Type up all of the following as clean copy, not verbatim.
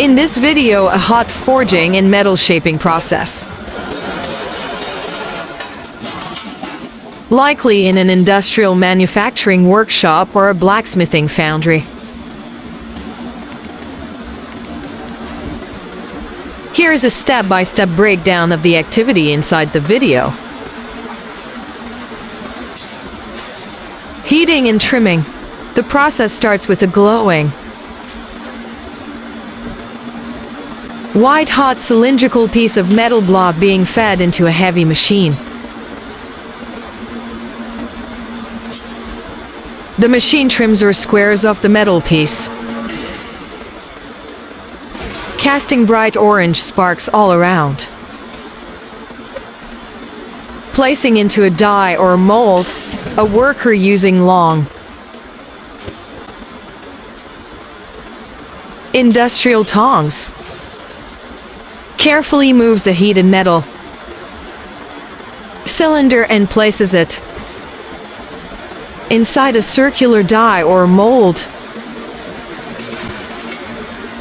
In this video, a hot forging and metal shaping process. Likely in an industrial manufacturing workshop or a blacksmithing foundry. Here is a step-by-step breakdown of the activity inside the video. Heating and trimming. The process starts with a glowing, white-hot cylindrical piece of metal block being fed into a heavy machine. The machine trims or squares off the metal piece, casting bright orange sparks all around. Placing into a die or mold, a worker using long, industrial tongs carefully moves the heated metal cylinder and places it inside a circular die or mold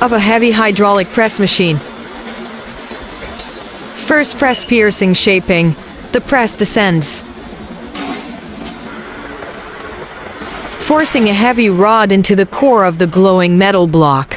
of a heavy hydraulic press machine. First press piercing shaping, the press descends, forcing a heavy rod into the core of the glowing metal block.